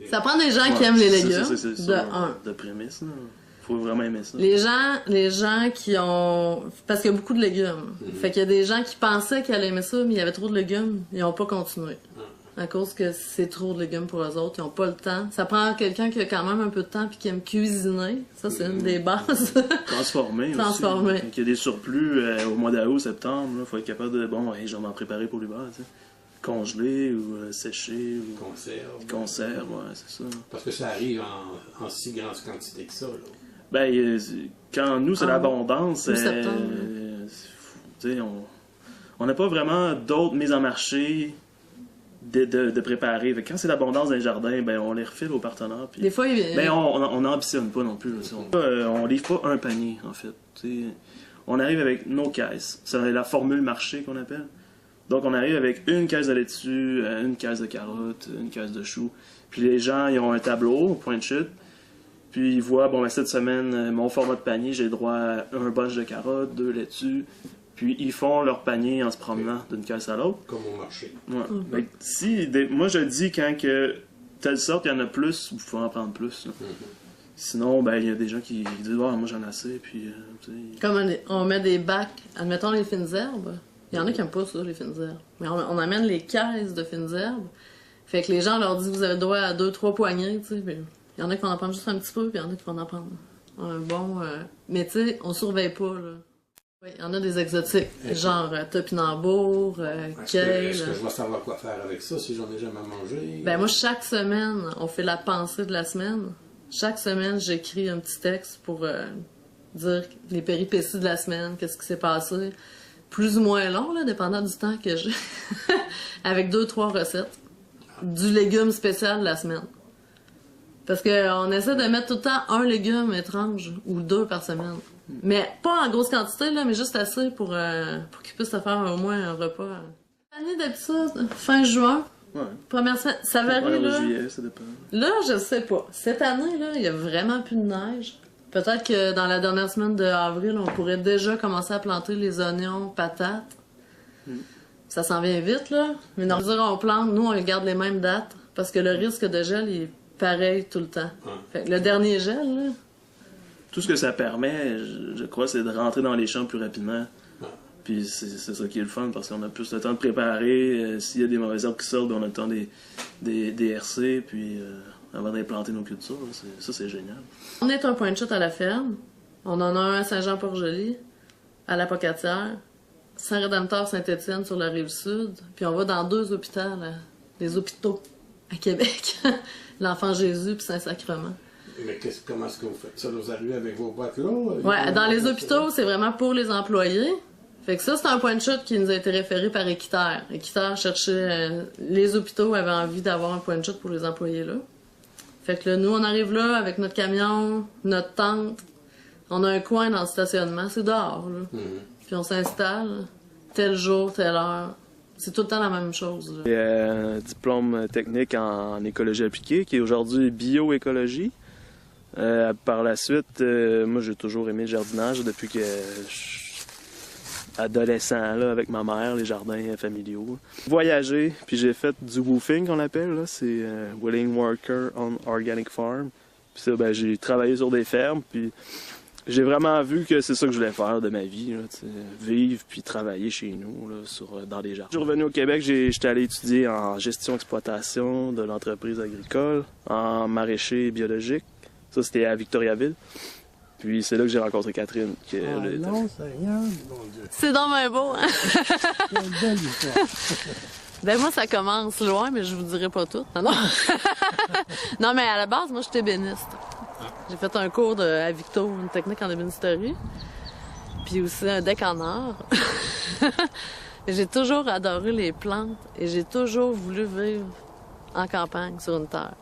Ça prend des gens qui aiment les légumes, c'est de un. De prémisse, là. Faut vraiment aimer ça. Les gens qui ont... Parce qu'il y a beaucoup de légumes. Fait qu'il y a des gens qui pensaient qu'ils allaient aimer ça, mais il y avait trop de légumes, ils n'ont pas continué. À cause que c'est trop de légumes pour eux autres, ils n'ont pas le temps. Ça prend quelqu'un qui a quand même un peu de temps puis qui aime cuisiner. Ça, c'est une des bases. Transformer aussi. Quand il y a des surplus au mois d'août, septembre, il faut être capable de... Bon, hey, je vais m'en préparer pour l'hiver, tu sais. Congeler ou sécher ou... Conserve, ouais, c'est ça. Parce que ça arrive en si grande quantité que ça, là. Ben, quand nous, c'est l'abondance, tu sais, on n'a pas vraiment d'autres mises en marché de préparer. Fait que quand c'est l'abondance dans les jardins, ben, on les refile aux partenaires. Puis, des fois, ben, on n'ambitionne pas non plus. On livre pas un panier, en fait. T'sais, on arrive avec nos caisses. C'est la formule marché qu'on appelle. Donc, on arrive avec une caisse de laitue, une caisse de carottes, une caisse de choux. Puis les gens, ils ont un tableau au point de chute. Puis ils voient, bon, ben, cette semaine, mon format de panier, j'ai le droit à un bunch de carottes, 2 laitues. Puis ils font leur panier en se promenant d'une caisse à l'autre. Comme au marché. Ouais. Moi, je dis quand que telle sorte, il y en a plus, il faut en prendre plus. Sinon, ben, il y a des gens qui disent, moi j'en ai assez. Puis, comme on met des bacs, admettons les fines herbes. Il y en a qui n'aiment pas ça, les fines herbes. Mais on amène les caisses de fines herbes. Fait que les gens leur disent, vous avez droit à 2-3 poignées, tu sais. Il y en a qui vont en prendre juste un petit peu, puis il y en a qui vont en prendre un bon... Mais tu sais, on surveille pas, là. Oui, il y en a des exotiques, genre topinambour, kale... Est-ce que je vais savoir quoi faire avec ça si j'en ai jamais mangé? Ben moi, chaque semaine, on fait la pensée de la semaine. Chaque semaine, j'écris un petit texte pour dire les péripéties de la semaine, qu'est-ce qui s'est passé. Plus ou moins long, là, dépendant du temps que j'ai. Avec 2-3 recettes. Du légume spécial de la semaine. Parce qu'on essaie de mettre tout le temps un légume étrange, ou 2 par semaine. Mais pas en grosse quantité, là, mais juste assez pour qu'ils puissent se faire au moins un repas. L'année d'habitude, fin juin. Ouais. Première semaine, ça varie, là. Juillet, ça dépend. Là, je sais pas. Cette année, là, il y a vraiment plus de neige. Peut-être que dans la dernière semaine d'avril, on pourrait déjà commencer à planter les oignons, patates. Ça s'en vient vite, là. Mais non, on plante, nous, on garde les mêmes dates. Parce que le risque de gel, il est pareil tout le temps. Fait que le dernier gel, là... Tout ce que ça permet, je crois, c'est de rentrer dans les champs plus rapidement. Puis c'est ça qui est le fun, parce qu'on a plus le temps de préparer. S'il y a des mauvaises herbes qui sortent, on a le temps des RC, puis avant d'implanter nos cultures. Ça, c'est génial. On est un point de chute à la ferme. On en a un à Saint-Jean-Port-Joli, à la Pocatière, Saint-Rédempteur, Saint-Étienne sur la Rive-Sud. Puis on va dans 2 hôpitaux, là, les hôpitaux à Québec. L'Enfant Jésus puis Saint-Sacrement. Mais comment est-ce que vous faites ça? Vous arrivez avec vos boîtes là? Ouais, dans les hôpitaux, c'est vraiment pour les employés. Fait que ça, c'est un point de chute qui nous a été référé par Équiterre. Équiterre cherchait... les hôpitaux avaient envie d'avoir un point de chute pour les employés là. Fait que là, nous, on arrive là avec notre camion, notre tente. On a un coin dans le stationnement, c'est dehors, là. Puis on s'installe, tel jour, telle heure. C'est tout le temps la même chose, là. J'ai un diplôme technique en écologie appliquée, qui est aujourd'hui bioécologie. Par la suite, moi, j'ai toujours aimé le jardinage depuis que je suis adolescent, là, avec ma mère, les jardins familiaux. Voyager, puis j'ai fait du woofing, qu'on appelle, là. C'est Willing Worker on Organic Farm. Puis ça, ben, j'ai travaillé sur des fermes, puis j'ai vraiment vu que c'est ça que je voulais faire de ma vie, là, vivre puis travailler chez nous, là, dans des jardins. Je suis revenu au Québec, j'étais allé étudier en gestion-exploitation de l'entreprise agricole, en maraîcher biologique. Ça, c'était à Victoriaville. Puis c'est là que j'ai rencontré Catherine. Non, c'est rien, mon Dieu. C'est donc bien beau, hein? Quelle belle histoire. Ben moi, ça commence loin, mais je vous dirai pas tout. Non, non. Non, mais à la base, moi, j'étais ébéniste. J'ai fait un cours à Victo, une technique en ébénisterie. Puis aussi un deck en or. J'ai toujours adoré les plantes et j'ai toujours voulu vivre en campagne, sur une terre.